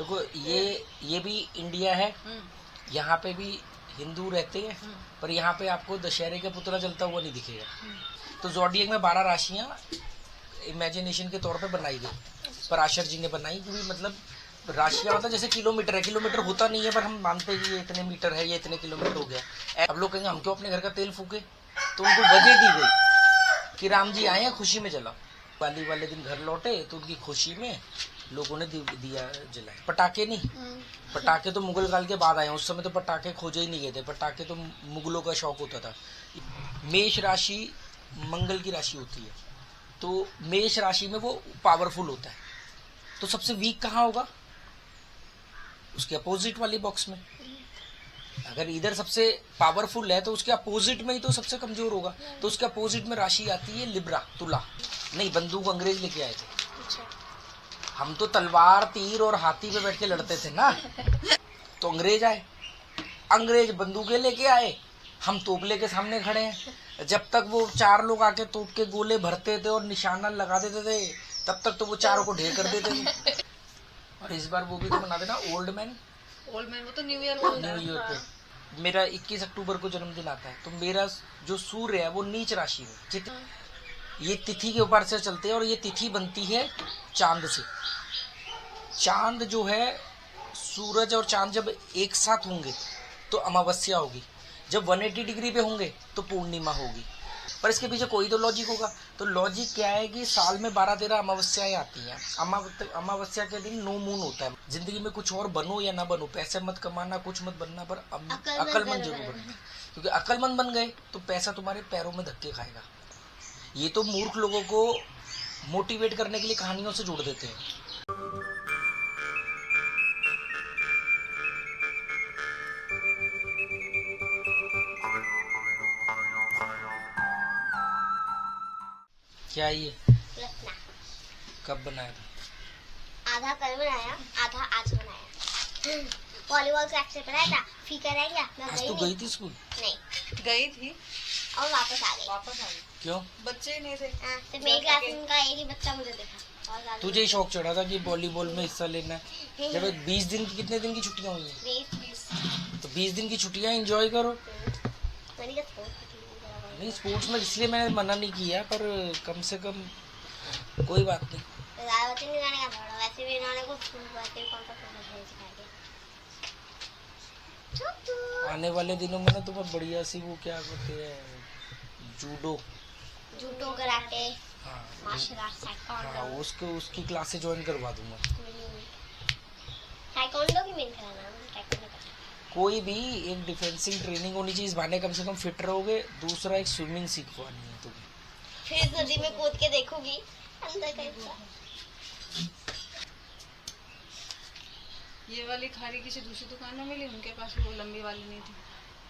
देखो ये भी इंडिया है, यहाँ पे भी हिंदू रहते हैं, पर यहाँ पे आपको दशहरे का पुतला जलता हुआ नहीं दिखेगा। तो ज़ोडिएक में 12 राशियाँ इमेजिनेशन के तौर पे बनाई गई, पराशर जी ने बनाई, क्योंकि मतलब राशियाँ मतलब जैसे किलोमीटर है, किलोमीटर होता नहीं है पर हम मानते हैं कि ये इतने मीटर है, ये इतने किलोमीटर हो गया। अब लोग कहेंगे हम क्यों अपने घर का तेल फूके, तो उनको वजह दी गई कि राम जी आए हैं, खुशी में जलाओ। दिवाली वाले दिन घर लौटे तो उनकी खुशी में लोगों ने दिया जलाए, पटाखे नहीं। पटाखे तो मुगल काल के बाद आए, उस समय तो पटाखे खोजे ही नहीं गए थे, पटाखे तो मुगलों का शौक होता था। मेष राशि मंगल की राशि होती है, तो मेष राशि में वो पावरफुल होता है, तो सबसे वीक कहाँ होगा? उसके अपोजिट वाली बॉक्स में। अगर इधर सबसे पावरफुल है तो उसके अपोजिट में ही तो सबसे कमजोर होगा। तो उसके अपोजिट में राशि आती है लिब्रा, तुला। नहीं, बंदूक अंग्रेज लेके आए थे, हम तो तलवार तीर और हाथी पे बैठ के लड़ते थे ना। तो अंग्रेज आए, अंग्रेज बंदूकें लेके आए, हम तोप लेके सामने खड़े हैं। जब तक वो 4 लोग आके तोप के गोले भरते थे और निशाना लगा देते थे, तब तक तो वो 4 को ढेर कर देते थे। और इस बार वो भी तो बना देना ओल्ड मैन वो तो न्यू ईयर पे। मेरा 21 अक्टूबर को जन्मदिन आता है, तो मेरा जो सूर्य है वो नीच राशि में, ये तिथि के ऊपर से चलते हैं, और ये तिथि बनती है चांद से। चांद जो है, सूरज और चांद जब एक साथ होंगे तो अमावस्या होगी, जब 180 डिग्री पे होंगे तो पूर्णिमा होगी। पर इसके पीछे कोई तो लॉजिक होगा। तो लॉजिक क्या है कि साल में 12-13 अमावस्याएं आती हैं। अमावस्या के दिन नो मून होता है। जिंदगी में कुछ और बनो या ना बनो, पैसे मत कमाना, कुछ मत बनना, पर अक्लमंद जरूर बनना, क्योंकि अक्लमंद बन गए तो पैसा तुम्हारे पैरों में धक्के खाएगा। ये तो मूर्ख लोगों को मोटिवेट करने के लिए कहानियों से जोड़ देते हैं। क्या ये रत्ना कब बनाया था? आधा कल बनाया, आधा आज बनाया। वॉलीबॉल क्लास से बनाया था, फीका रह गया। मैं आज तो गई थी स्कूल? नहीं गई थी और वापस आ गई। क्यों? बच्चे नहीं थे। तो मेरी क्लास का एक ही बच्चा मुझे देखा। तुझे ही शौक चढ़ा था कि वॉलीबॉल में हिस्सा लेना है। जब 20 दिन की, कितने दिन की छुट्टियां हुई हैं? तो 20 दिन की छुट्टियां एंजॉय करो। नहीं, स्पोर्ट्स में इसलिए मैंने मना नहीं किया, पर कम से कम कोई बात नहीं। वैसे भी इन्होंने कुछ आने वाले दिनों में ना तुम्हें बढ़िया सी वो क्या कहते हैं, जूडो कराटे, मार्शल आर्ट्स, हाँ, उसकी क्लासेस ज्वाइन करवा दूंगा। ताइक्वांडो की मेन कराना है। कोई भी एक डिफेंसिंग ट्रेनिंग होनी चाहिए, इस बहाने कम से कम फिट रहोगे। दूसरा एक स्विमिंग सीखवानी है तुम्हें, फिर नदी में कूद के देखोगी अंदर कैसा। ये वाली खारी किसी दूसरी दुकान में मिली, उनके पास वो लंबी वाली नहीं थी,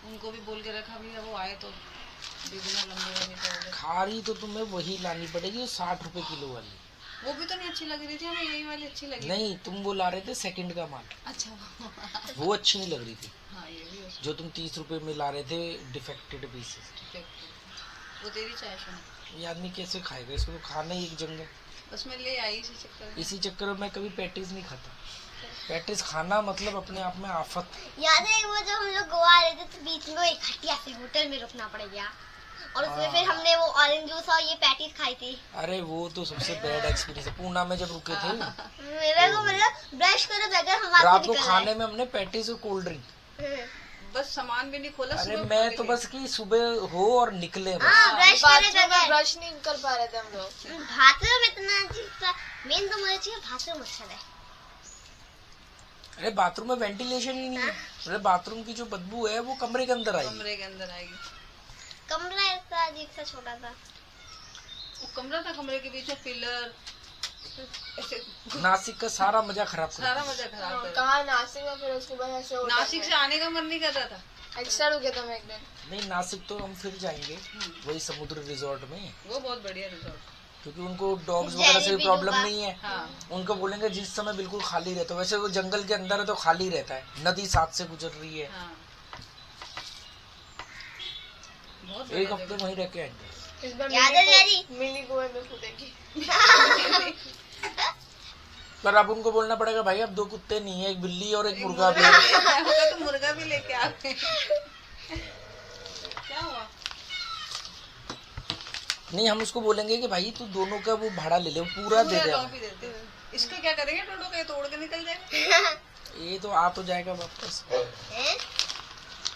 उनको भी बोल के रखा भैया वो आए तो दे देना लंबी वाली। तो खारी तो तुम्हें वही लानी पड़ेगी 60 रुपए किलो वाली। वो भी तो नहीं अच्छी लग रही थी, हमें यही वाली अच्छी लगी। नहीं, तुम वो ला रहे थे सेकंड का माल। अच्छा वो अच्छी नहीं लग रही थी। हाँ, ये भी जो तुम 30 रुपए में ला रहे थे डिफेक्टेड पीसेस। वो तेरी चॉइस है। ये आदमी कैसे खाएगा इसको? तो खाना ही एक जंग है। बस मैं ले आई इसी चक्कर में मैं कभी पैटीज नहीं खाता। पैटीज खाना मतलब अपने आप में आफत। याद है वो जब हम लोग गोवा आ रहे थे तो बीच में एक घटिया सी होटल में रुकना पड़ गया, और उसमें फिर हमने वो ऑरेंज जूस और ये पैटीज खाई थी। अरे वो तो सबसे बैड एक्सपीरियंस है। पूना में जब रुके थे मेरे को मतलब ब्रश करे बगैर हम रात को खाने में हमने पैटीज और कोल्ड ड्रिंक, बस सामान भी नहीं खोला। अरे मैं तो बस कि सुबह हो और निकले ब्रश ब्रश नहीं कर पा रहे थे हम लोग। बाथरूम इतना अजीब था। मेन तो मुझे चाहिए बाथरूम अच्छा है। अरे बाथरूम में वेंटिलेशन ही नहीं है। अरे बाथरूम की जो बदबू है वो कमरे के अंदर आएगी। कमरा ऐसा अजीब सा छोटा था। वो कमरा था, कमरे के बीच में पिलर। नासिक का सारा मजा खराब कर कहाँ नासिक में, फिर उसके बाद ऐसे नासिक से आने का मन नहीं कर रहा था। एक्स्ट्रा रुके थे एक दिन। नहीं, नासिक तो हम फिर जाएंगे वही समुद्र रिजॉर्ट में। वो बहुत बढ़िया रिजॉर्ट, क्योंकि उनको डॉग्स वगैरह से भी प्रॉब्लम नहीं है। हाँ। उनको बोलेंगे जिस समय बिल्कुल खाली रहता है। वैसे वो जंगल के अंदर है तो खाली रहता है, नदी साथ से गुजर रही है। हाँ। एक हफ्ते वहीं रह के आएंगे। इस बार याद है डैडी? मिनी गोवा में कूदेंगे। पर अब उनको बोलना पड़ेगा भाई अब 2 कुत्ते नहीं है, एक बिल्ली और एक मुर्गा भी है। तो मुर्गा भी लेके आ गए। क्या हुआ? नहीं हम उसको बोलेंगे कि भाई तू दोनों का वो भाड़ा ले ले, वो पूरा दे दे लॉ हमें। भी देते हैं। इसको क्या करेंगे टोटो का? ये तोड़ के निकल जाएगा। ये तो आ तो जाएगा वापस।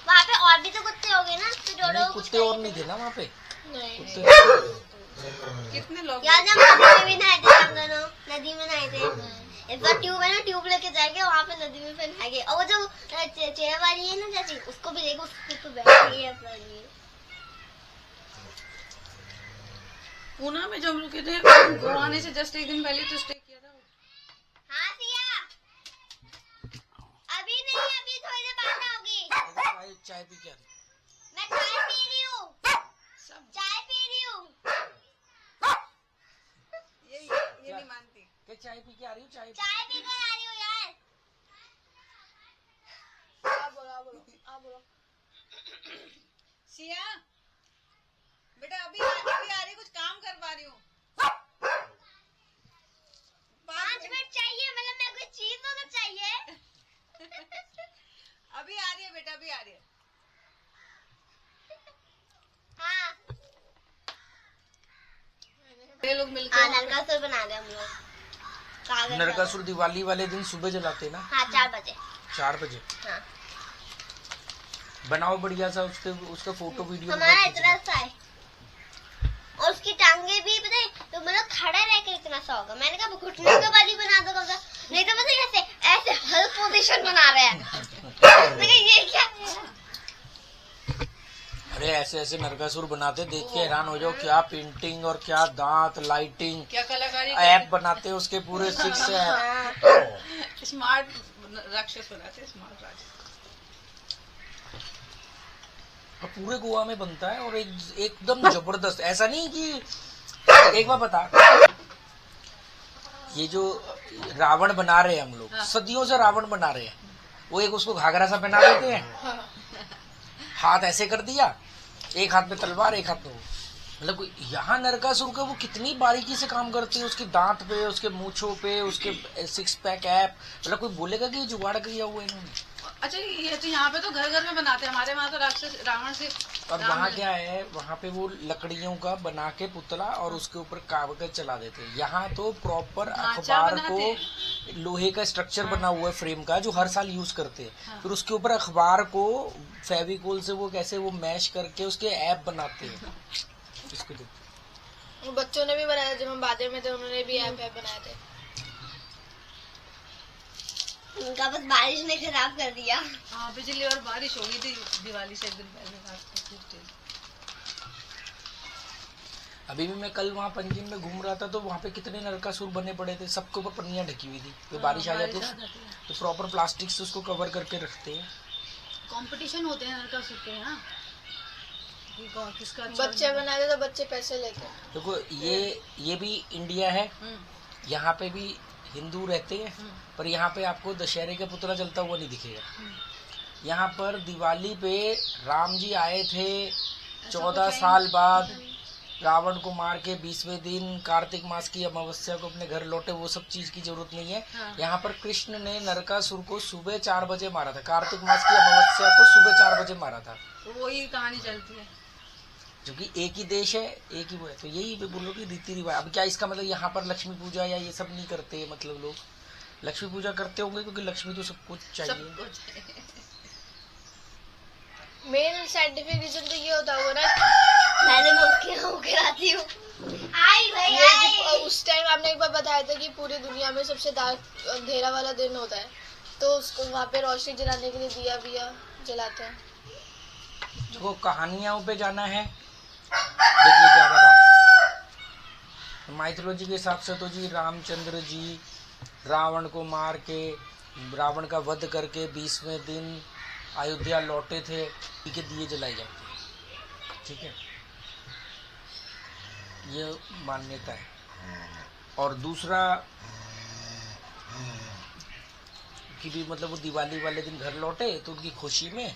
वहाँ पे और भी तो कुत्ते हो गए ना, तो नहीं डोडो कुत्ते और नहीं थे ना वहाँ पे नहीं कुत्ते। कितने लोग? याद है हम नदी में भी नहाए थे, हम दोनों नदी में नहाए थे। इस बार ट्यूब है ना, ट्यूब लेके जाएंगे वहाँ पे नदी में फिर नहाएंगे। और वो जो चेयर वाली है ना चाची, उसको भी देखो, उसके ऊपर बैठी है अपनी। पूना में जो हम रुके थे, गोवा आने से जस्ट एक दिन पहले तो स्टे किया था। हाँ सिया, अभी नहीं, अभी थोड़ी देर बाद आओगी। चाय पी के आ रही। मैं चाय पी रही हूँ, सब चाय पी रही हूँ। ये नहीं मानती। क्या चाय पी के आ रही हूँ? चाय चाय पी कर आ रही हूँ यार। आप बोलो सिया बेटा, अभी आ रही, कुछ काम करवा रही हूँ। 5 मिनट चाहिए, मतलब मैं कोई चीज तो चाहिए। अभी आ रही है बेटा, अभी आ रही है। हाँ ये लोग मिलके हाँ, नरकासुर बना रहे हम लोग। कागज का। नरकासुर दिवाली वाले दिन सुबह जलाते ना, हाँ 4 बजे। 4 बजे। हाँ बनाओ बढ़िया सा, उसका फोटो वीडियो हमारा इतना सा है, और उसकी टांगे भी पता है, तो मतलब खड़ा रह कर इतना सा होगा। मैंने कहा घुटने का वाली बना दो कम से कम। नहीं तो पता है ऐसे ऐसे हल पोजीशन बना रहे हैं। मैंने कहा ये क्या है? अरे ऐसे ऐसे नरकासुर बनाते, देख के हैरान हो जाओ, क्या पेंटिंग और क्या दांत, लाइटिंग, क्या कलाकारी, ऐप बनाते हैं उसके पूरे 6 ऐप। स्मार्ट राक्षस बनाते, स्मार्ट राक्षस। और पूरे गोवा में बनता है, और एकदम जबरदस्त। ऐसा नहीं कि एक बार बता, ये जो रावण बना रहे हैं हम लोग, सदियों से रावण बना रहे हैं। वो एक उसको घाघरा सा पहना देते हैं, हाथ ऐसे कर दिया, एक हाथ में तलवार, एक हाथ में वो। मतलब यहाँ नरकासुर का वो कितनी बारीकी से काम करते हैं, उसके दांत पे, उसके मूंछों पे, उसके 6 पैक ऐप। मतलब कोई बोलेगा कि ये जुगाड़ किया हुआ है इन्होंने। अच्छा ये तो यहाँ पे तो घर घर में बनाते हैं, हमारे वहाँ तो राक्षस रावण से। और वहाँ क्या है, वहाँ पे वो लकड़ियों का बना के पुतला और उसके ऊपर कागज चला देते हैं। यहाँ तो प्रॉपर अखबार को, लोहे का स्ट्रक्चर बना हुआ है फ्रेम का, जो हर साल यूज करते हैं। फिर उसके ऊपर अखबार को फेविकोल से वो कैसे वो मैश करके उसके ऐप बनाते हैं। इसको देखो, बच्चों ने भी बनाया, जब हम बादे में थे उन्होंने भी ऐप बनाए थे। उनका बस बारिश ने खराब कर दिया। हाँ बिजली और बारिश हो गई थी दिवाली से एक दिन पहले, रात को खूब तेज। अभी भी मैं कल वहाँ पंजिम में घूम रहा था, तो वहाँ पे कितने नरकासुर बने पड़े थे, सबके ऊपर पन्नियां ढकी हुई थी। तो बारिश आ जाती है ना, तो प्रॉपर प्लास्टिक से उसको कवर करके रखते हैं। कंपटीशन होते हैं नरकासुर के यहाँ, किसका अच्छा बच्चे बनाए थे तो बच्चे पैसे लेते हैं। देखो ये भी इंडिया है, यहाँ पे भी हिंदू रहते हैं, पर यहाँ पे आपको दशहरे का पुतला जलता हुआ नहीं दिखेगा। यहाँ पर दिवाली पे राम जी आए थे 14 साल बाद, रावण को मार के 20वें दिन कार्तिक मास की अमावस्या को अपने घर लौटे। वो सब चीज की जरूरत नहीं है। यहाँ पर कृष्ण ने नरकासुर को सुबह 4 बजे मारा था, कार्तिक मास की अमावस्या को सुबह 4 बजे मारा था। वही कहानी चलती है, क्योंकि एक ही देश है, एक ही वो है। तो यही बोलो कि रीति रिवाज। अब क्या इसका मतलब यहाँ पर लक्ष्मी पूजा या ये सब नहीं करते? मतलब लोग लक्ष्मी पूजा करते होंगे, क्योंकि लक्ष्मी तो सब कुछ चाहिए। मेन साइंटिफिक रीजन तो ये होता होगा ना, मैंने उसके होकर आती हूँ। आई भाई ये आई। कि उस टाइम आपने एक बार बताया था कि पूरी दुनिया में सबसे अंधेरा वाला दिन होता है, तो उसको वहाँ पे रोशनी जलाने के लिए दिया बिया जलाते हैं। देखो कहानियों पे जाना है, देखिए ज्यादा बात माइथोलॉजी के हिसाब से तो जी रामचंद्र जी रावण को मार के, रावण का वध करके 20वें दिन अयोध्या लौटे थे, के दिए जलाए जाते हैं। ठीक है, ये मान्यता है। और दूसरा कि भी मतलब वो दिवाली वाले दिन घर लौटे तो उनकी खुशी में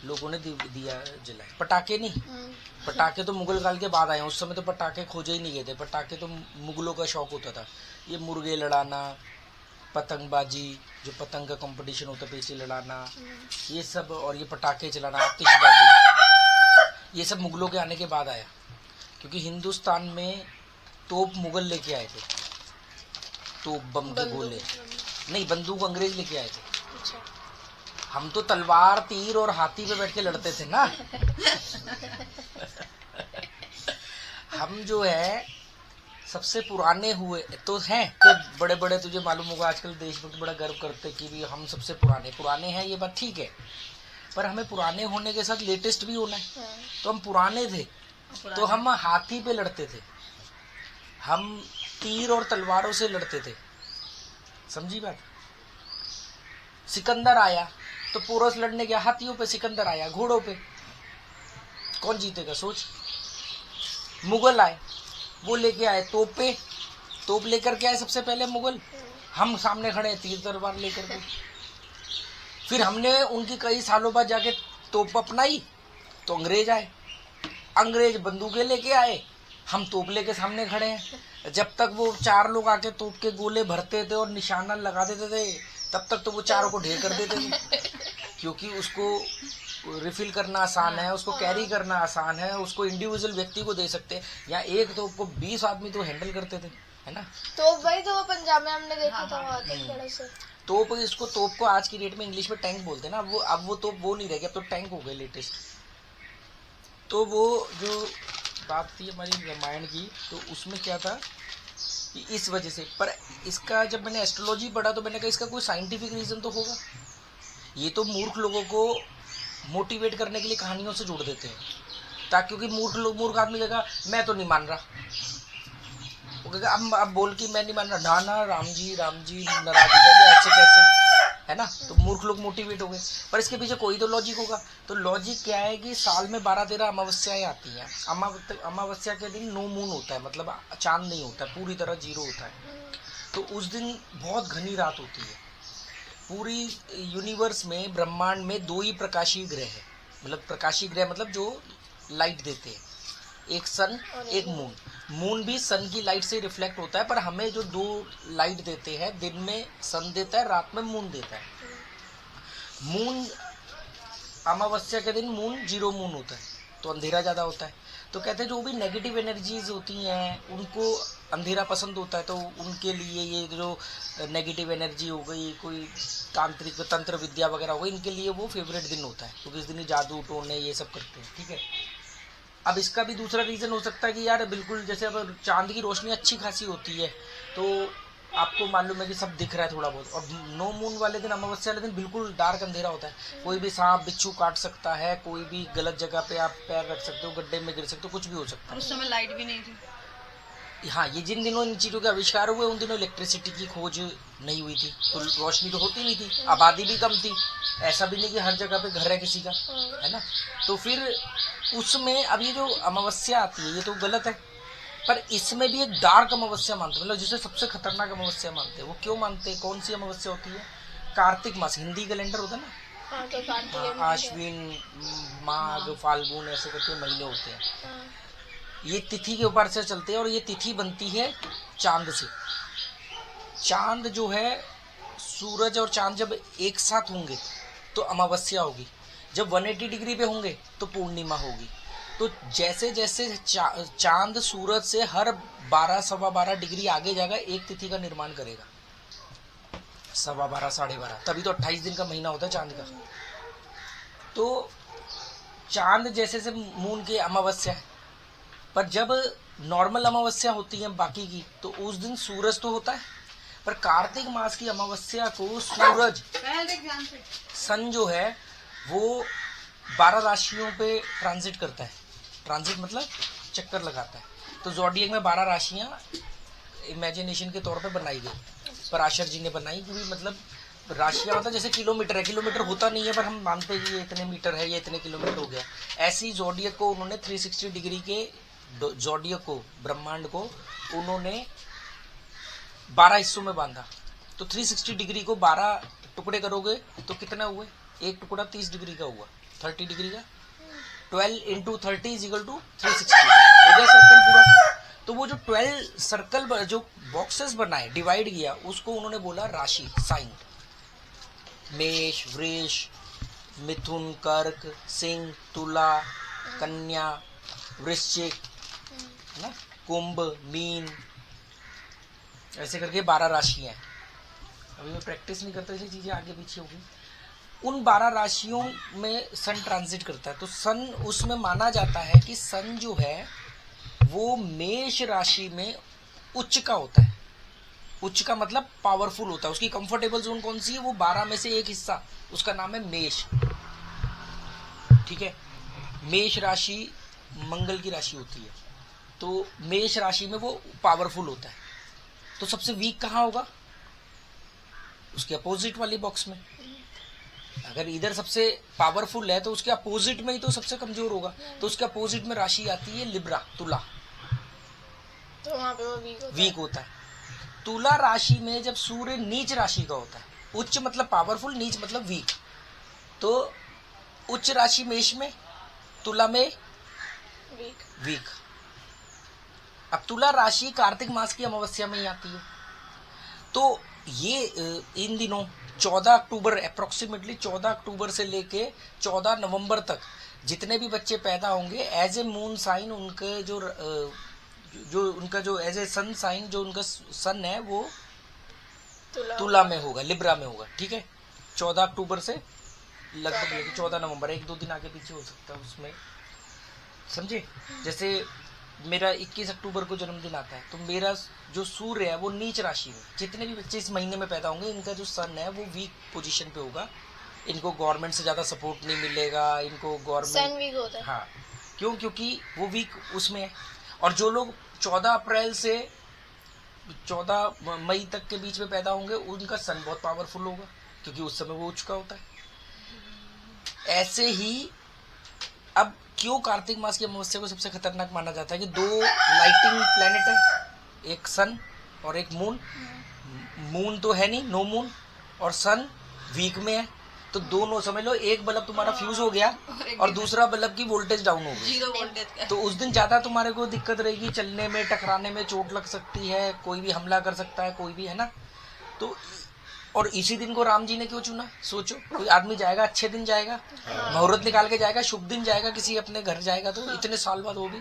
लोगों ने दिया जलाए। पटाखे नहीं, पटाखे तो मुगल काल के बाद आए हैं, उस समय तो पटाखे खोजे ही नहीं गए थे। पटाखे तो मुगलों का शौक होता था। ये मुर्गे लड़ाना, पतंगबाजी, जो पतंग का कंपटीशन होता है, पेचे लड़ाना, ये सब, और ये पटाखे चलाना, आतिशबाजी, ये सब मुगलों के आने के बाद आया। क्योंकि हिंदुस्तान में तोप मुगल लेके आए थे, तोप बम के गोले, नहीं बंदूक अंग्रेज लेके आए थे। अच्छा। हम तो तलवार, तीर और हाथी पे बैठ के लड़ते थे ना। हम जो है सबसे पुराने हुए तो हैं, तो बड़े बड़े, तुझे मालूम होगा आजकल देश में बड़ा गर्व करते कि भी हम सबसे पुराने हैं, ये बात ठीक है, पर हमें पुराने होने के साथ लेटेस्ट भी होना है। तो हम पुराने थे तो हम हाथी पे लड़ते थे, हम तीर और तलवारों से लड़ते थे, समझी बात। सिकंदर आया तो पोरस लड़ने गया हाथियों पे, सिकंदर आया घोड़ों पे, कौन जीतेगा सोच। मुगल आए, वो लेके आए तोप पे, तोप लेकर के आए सबसे पहले मुगल, हम सामने खड़े तीर तलवार लेकर के। फिर हमने उनकी कई सालों बाद जाके तोप अपनाई तो अंग्रेज आए, अंग्रेज बंदूकें लेके आए, हम तोप लेके सामने खड़े हैं। जब तक वो 4 लोग आके तोप के गोले भरते थे और निशाना लगा देते थे, तब तक तो वो 4 को ढेर कर देते थे, क्योंकि उसको रिफिल करना आसान है, उसको कैरी करना आसान है, उसको इंडिविजुअल व्यक्ति को दे सकते हैं। यहाँ एक तोप को 20 आदमी तो हैंडल करते थे, है ना। तो वही तो वो पंजाब में हमने देखा था, वहाँ तक बड़े से तोप, इसको तोप को आज की डेट में इंग्लिश में टैंक बोलते हैं ना। वो अब वो तोप वो नहीं रह गया, अब तो टैंक हो गए लेटेस्ट। तो वो जो बात थी हमारी रामायण की, तो उसमें क्या था कि इस वजह से, पर इसका जब मैंने एस्ट्रोलॉजी पढ़ा तो मैंने कहा इसका कोई साइंटिफिक रीजन तो होगा। ये तो मूर्ख लोगों को मोटिवेट करने के लिए कहानियों से जोड़ देते हैं, ताकि क्योंकि मूर्ख आदमी कहेगा मैं तो नहीं मान रहा, वो कहेगा अब बोल कि मैं नहीं मान रहा, ना राम जी नाराज हो जाएंगे, ऐसे कैसे, है ना। तो मूर्ख लोग मोटिवेट हो गए, पर इसके पीछे कोई तो लॉजिक होगा। तो लॉजिक क्या है कि साल में 12-13 अमावस्याएं आती हैं। अमावस्या के दिन नो मून होता है, मतलब चांद नहीं होता है, पूरी तरह जीरो होता है। तो उस दिन बहुत घनी रात होती है। पूरी यूनिवर्स में, ब्रह्मांड में 2 ही प्रकाशीय ग्रह है, मतलब प्रकाशीय ग्रह मतलब जो लाइट देते हैं, एक सन एक मून। मून भी सन की लाइट से रिफ्लेक्ट होता है, पर हमें जो 2 लाइट देते हैं, दिन में सन देता है, रात में मून देता है। मून अमावस्या के दिन मून जीरो मून होता है, तो अंधेरा ज़्यादा होता है। तो कहते हैं जो भी नेगेटिव एनर्जीज होती हैं उनको अंधेरा पसंद होता है, तो उनके लिए ये जो नेगेटिव एनर्जी हो गई, कोई तांत्रिक तंत्र विद्या वगैरह हो गई, इनके लिए वो फेवरेट दिन होता है, क्योंकि इस दिन जादू टोने ये सब करते हैं, ठीक है। अब इसका भी दूसरा रीज़न हो सकता है कि यार बिल्कुल जैसे अब चांद की रोशनी अच्छी खासी होती है, तो आपको मालूम है कि सब दिख रहा है थोड़ा बहुत, और नो मून वाले दिन, अमावस्या वाले दिन बिल्कुल डार्क अंधेरा होता है। कोई भी सांप बिच्छू काट सकता है, कोई भी गलत जगह पे आप पैर रख सकते हो, गड्ढे में गिर सकते हो, कुछ भी हो सकता है। उस समय लाइट भी नहीं थी। हाँ, ये जिन दिनों इन चीज़ों के आविष्कार हुए उन दिनों इलेक्ट्रिसिटी की खोज नहीं हुई थी, तो रोशनी तो होती नहीं थी, आबादी भी कम थी, ऐसा भी नहीं कि हर जगह पे घर है किसी का, है ना। तो फिर उसमें अब ये जो अमावस्या आती है ये तो गलत है, पर इसमें भी एक डार्क अमावस्या मानते हैं, मतलब जिसे सबसे खतरनाक अमावस्या मानते हैं। वो क्यों मानते हैं, कौन सी अमावस्या होती है? कार्तिक मास, हिंदी कैलेंडर होता है ना, हाँ, तो कार्तिक आश्विन माघ फाल्गुन ऐसे करके महीने होते हैं, ये तिथि के ऊपर से चलते हैं, और ये तिथि बनती है चांद से। चांद जो है, सूरज और चांद जब एक साथ होंगे तो अमावस्या होगी, जब 180 डिग्री पे होंगे तो पूर्णिमा होगी। तो जैसे जैसे चांद सूरज से हर 12-12.25 डिग्री आगे जाएगा, एक तिथि का निर्माण करेगा, 12.25 12.5, तभी तो 28 दिन का महीना होता है चांद का। तो चांद जैसे से मून की अमावस्या है, पर जब नॉर्मल अमावस्या होती है बाकी की, तो उस दिन सूरज तो होता है, पर कार्तिक मास की अमावस्या को सूरज, सन जो है वो 12 राशियों पे ट्रांजिट करता है। ट्रांजिट मतलब चक्कर लगाता है। तो ज़ोडिएक में 12 राशियां इमेजिनेशन के तौर पे बनाई गई, पराशर जी ने बनाई, क्योंकि मतलब राशियां मतलब जैसे किलोमीटर है, किलोमीटर होता नहीं है, पर हम मानते हैं कि ये इतने मीटर है, ये इतने किलोमीटर हो गया। ऐसी ज़ोडिएक को उन्होंने 360 डिग्री के ज़ोडिएक को, ब्रह्मांड को उन्होंने 12 हिस्सों में बांधा। तो 360 डिग्री को 12 टुकड़े करोगे तो कितना हुए, एक टुकड़ा 30 डिग्री का हुआ, 30 डिग्री का 12 × 30 = 360 हो गया सर्कल पूरा। तो वो जो 12 सर्कल जो बॉक्सेस बनाए, डिवाइड किया, उसको उन्होंने बोला राशि, साइन। मेष, वृष, मिथुन, कर्क, सिंह, तुला, कन्या, वृश्चिक, ना, कुंभ, मीन, ऐसे करके 12 राशियां हैं। अभी मैं प्रैक्टिस नहीं करता, इसलिए चीजें आगे पीछे होगी। उन 12 राशियों में सन ट्रांजिट करता है, तो सन उसमें माना जाता है कि सन जो है वो मेष राशि में उच्च का होता है। उच्च का मतलब पावरफुल होता है। उसकी कंफर्टेबल जोन कौन सी है? वो 12 में से एक हिस्सा, उसका नाम है मेष। ठीक है, मेष राशि मंगल की राशि होती है, तो मेष राशि में वो पावरफुल होता है। तो सबसे वीक कहाँ होगा? उसके अपोजिट वाली बॉक्स में। अगर इधर सबसे पावरफुल है तो उसके अपोजिट में ही तो सबसे कमजोर होगा। तो उसके अपोजिट में राशि आती है लिब्रा, तुला, तो वहाँ पे वो वीक होता है। तुला राशि में जब सूर्य नीच राशि का होता है, उच्च मतलब पावरफुल, नीच मतलब वीक, तो उच्च राशि मेष में, तुला में वीक। अब तुला राशि कार्तिक मास की अमावस्या में ही आती है। तो ये इन दिनों 14 अक्टूबर, अप्रोक्सीमेटली 14 अक्टूबर से लेके 14 नवंबर तक जितने भी बच्चे पैदा होंगे, एज ए मून साइन उनके जो उनका जो एज ए सन साइन जो उनका सन है वो तुला में होगा, लिब्रा में होगा। ठीक है, 14 अक्टूबर से लगभग लेके 14 नवंबर, 1-2 दिन आगे पीछे हो सकता है उसमें, समझे? जैसे मेरा 21 अक्टूबर को जन्मदिन आता है, तो मेरा जो सूर्य है वो नीच राशि में। जितने भी बच्चे इस महीने में पैदा होंगे, इनका जो सन है वो वीक पोजीशन पे होगा। इनको गवर्नमेंट से ज्यादा सपोर्ट नहीं मिलेगा, इनको सन वीक होता है। हाँ, क्यों? क्योंकि वो वीक उसमें है। और जो लोग 14 अप्रैल से 14 मई तक के बीच में पैदा होंगे, उनका सन बहुत पावरफुल होगा, क्योंकि उस समय वो उच्च का होता है। ऐसे ही अब क्यों कार्तिक मास की अमावस्या को सबसे खतरनाक माना जाता है कि 2 लाइटिंग प्लेनेट है, एक सन और एक मून। मून तो है नहीं, नो मून, और सन वीक में है, तो दोनों समझ लो, एक बल्ब तुम्हारा फ्यूज हो गया और दूसरा बल्ब की वोल्टेज डाउन हो गई, 0 वोल्टेज का। तो उस दिन ज्यादा तुम्हारे को दिक्कत रहेगी, चलने में, टकराने में, चोट लग सकती है, कोई भी हमला कर सकता है, कोई भी, है ना? तो और इसी दिन को राम जी ने क्यों चुना? सोचो, कोई आदमी जाएगा, अच्छे दिन जाएगा, मुहूर्त निकाल के जाएगा, शुभ दिन जाएगा, किसी अपने घर जाएगा, तो इतने साल बाद वो भी,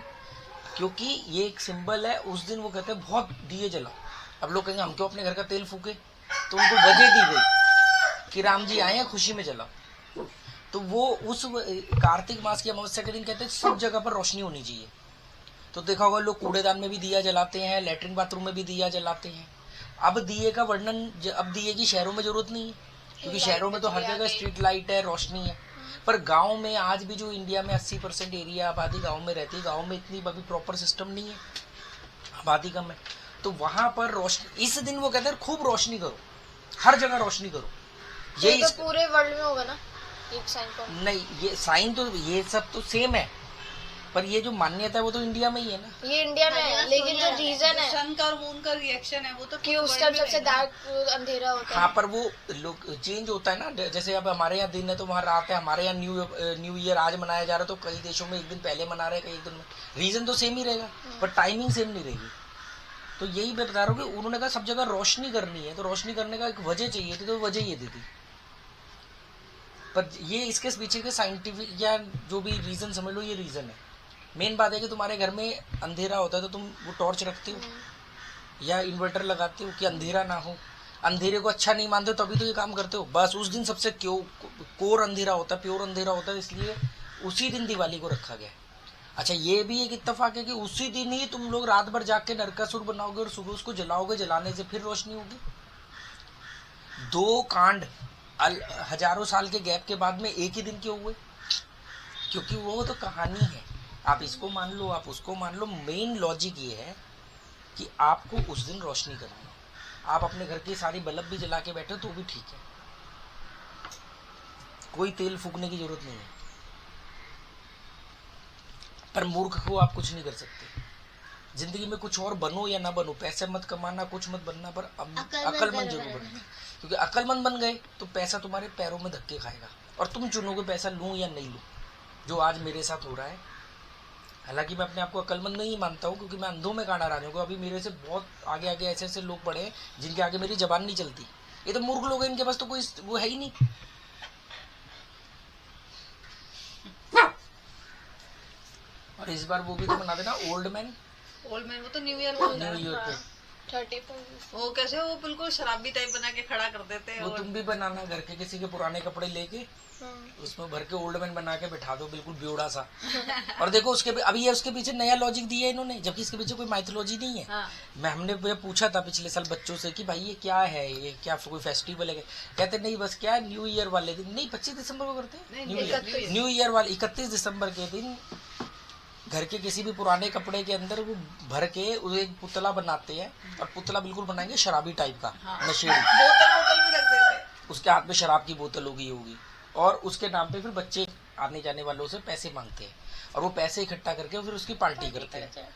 क्योंकि ये एक सिंबल है। उस दिन वो कहते हैं बहुत दिए जलाओ। अब लोग कहेंगे हम क्यों अपने घर का तेल फूके, तो उनको वजह दी गई कि राम जी आए हैं, खुशी में जलाओ। तो वो उस कार्तिक मास की अमावस्या के दिन कहते हैं सब जगह पर रोशनी होनी चाहिए। तो देखा होगा लोग कूड़ेदान में भी दिया जलाते हैं, लेटरिन बाथरूम में भी दिया जलाते हैं। अब दिए का वर्णन, अब दिए की शहरों में जरूरत नहीं है, क्योंकि शहरों में तो हर जगह स्ट्रीट लाइट है, रोशनी है। पर गांव में आज भी जो इंडिया में 80% एरिया आबादी गांव में रहती है, गांव में इतनी अभी प्रॉपर सिस्टम नहीं है, आबादी कम है, तो वहां पर रोशनी, इस दिन वो कहते हैं खूब रोशनी करो, हर जगह रोशनी करो। ये तो पूरे वर्ल्ड में होगा ना, एक साइन को नहीं, ये साइन तो ये सब तो सेम है, पर ये जो मान्यता है वो तो इंडिया में ही है ना। ये इंडिया में है, लेकिन जो रीजन है सन का और मून का रिएक्शन है वो तो कि उस टाइम सबसे डार्क अंधेरा होता है। हाँ, पर वो लोग चेंज होता है ना। जैसे अब हमारे यहाँ दिन है तो वहाँ रात है, हमारे यहाँ न्यू ईयर आज मनाया जा रहा है, तो कई देशों में एक दिन पहले मना रहे हैं, कई दिन में। रीजन तो सेम ही रहेगा, पर टाइमिंग सेम नहीं रहेगी। तो यही मैं बता रहा हूँ कि उन्होंने कहा सब जगह रोशनी करनी है, तो रोशनी करने का एक वजह चाहिए थी, तो वजह ये दी थी। पर ये इसके पीछे के साइंटिफिक या जो भी रीजन समझ लो, ये रीजन है। मेन बात है कि तुम्हारे घर में अंधेरा होता है तो तुम वो टॉर्च रखते हो या इन्वर्टर लगाते हो कि अंधेरा ना हो। अंधेरे को अच्छा नहीं मानते हो तभी तो ये काम करते हो। बस उस दिन सबसे कोर अंधेरा होता है, प्योर अंधेरा होता है, इसलिए उसी दिन दिवाली को रखा गया। अच्छा, ये भी एक इत्तेफाक है कि उसी दिन ही तुम लोग रात भर जाके नरकासुर बनाओगे और सुबह उसको जलाओगे, जलाने से फिर रोशनी होगी। 2 कांड हजारों साल के गैप के बाद में एक ही दिन क्यों हुए? क्योंकि वो तो कहानी है, आप इसको मान लो, आप उसको मान लो। मेन लॉजिक ये है कि आपको उस दिन रोशनी करनी है। आप अपने घर की सारी बल्ब भी जला के बैठे तो भी ठीक है, कोई तेल फूकने की जरूरत नहीं है। पर मूर्ख को आप कुछ नहीं कर सकते। जिंदगी में कुछ और बनो या ना बनो, पैसे मत कमाना, कुछ मत बनना, पर अक्लमंद जरूर बनना। क्योंकि अक्लमंद बन गए तो पैसा तुम्हारे पैरों में धक्के खाएगा और तुम चुनोगे पैसा लूं या नहीं लूं। जो आज मेरे साथ हो रहा है, हालांकि मैं अपने आप को अक्लमंद नहीं मानता हूँ, क्योंकि मैं अंधों में कांटा राजू को, अभी मेरे से बहुत आगे आगे ऐसे ऐसे लोग पड़े हैं जिनके आगे मेरी जबान नहीं चलती। ये तो मूर्ख लोग हैं, इनके पास तो कोई वो है ही नहीं। और इस बार वो भी तो बना देना ओल्ड मैन वो तो न्यू ईयर में होता न्यू है। ईयर पे। 31 वो कैसे वो बिल्कुल शराबी टाइप बना के खड़ा कर देते हैं। वो और तुम भी बनाना, घर के किसी के पुराने कपड़े लेके उसमें भर के ओल्ड मैन बना के बिठा दो, बिल्कुल बेवड़ा सा। और देखो उसके अभी ये उसके पीछे नया लॉजिक दिया है इन्होंने, जबकि इसके पीछे कोई माइथोलॉजी नहीं है। हाँ। हमने पूछा था पिछले साल बच्चों से कि भाई ये क्या है, ये क्या कोई फेस्टिवल है? कहते नहीं बस क्या है, न्यू ईयर वाले दिन, नहीं 25 दिसंबर को करते हैं न्यू ईयर वाले, 31 दिसंबर के दिन घर के किसी भी पुराने कपड़े के अंदर वो भर के वो एक पुतला बनाते हैं, और पुतला बिल्कुल बनाएंगे शराबी टाइप का, नशेड़ी। बोतल भी रख देते हैं। उसके हाथ में शराब की बोतल होगी, और उसके नाम पे फिर बच्चे आने जाने वालों से पैसे मांगते हैं, और वो पैसे इकट्ठा करके फिर उसकी पार्टी करते हैं।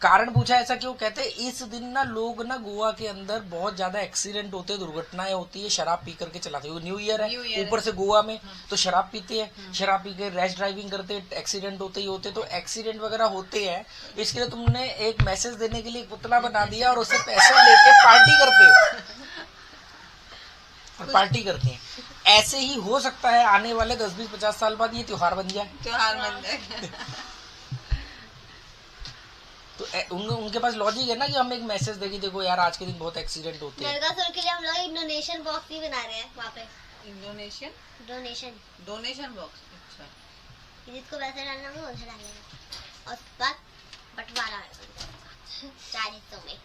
कारण पूछा ऐसा क्यों? कहते हैं इस दिन ना लोग ना गोवा के अंदर बहुत ज्यादा एक्सीडेंट होते हैं, दुर्घटनाएं होती है, शराब पी करके चलाते हैं। न्यू ईयर है ऊपर से गोवा में, तो शराब पीते हैं, शराब पी के रैश ड्राइविंग करते हैं, एक्सीडेंट होते ही होते, तो एक्सीडेंट वगैरह होते हैं। इसके लिए तुमने एक मैसेज देने के लिए पुतला बना दिया और उससे पैसा लेके पार्टी करते हो, और पार्टी करते हैं। ऐसे ही हो सकता है आने वाले 10, 20, 50 साल बाद ये त्योहार बन जाए। त्योहार बन जाए। तो उनके पास लॉजिक है ना कि हम एक मैसेज देंगे, देखो यार आज के दिन बहुत एक्सीडेंट होते हैं। नरकासुर के लिए हम लोग एक डोनेशन बॉक्स भी बना रहे हैं वहाँ पे। Indonesian donation box. अच्छा, जिसको पैसे डालना हो उसे डालेंगे, और उसके बाद बंटवारा 4 हिस्सों में।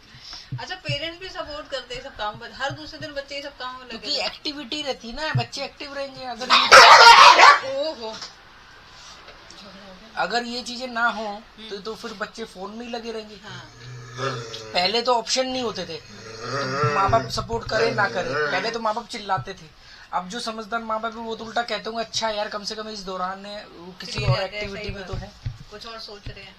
अच्छा, पेरेंट्स भी सपोर्ट करते हैं सब काम पर, हर दूसरे दिन बच्चे ये सब काम में लगे क्योंकि एक्टिविटी रहती है ना, बच्चे एक्टिव रहेंगे। अगर ये चीजें ना हो तो फिर बच्चे फोन में ही लगे रहेंगे। पहले तो ऑप्शन नहीं होते थे, तो माँ बाप सपोर्ट करे ना करे, पहले तो माँ बाप चिल्लाते थे। अब जो समझदार माँ बाप है वो तो उल्टा कहते होंगे अच्छा यार कम से कम इस दौरान है, वो किसी और एक्टिविटी में तो है। कुछ और सोच रहे हैं।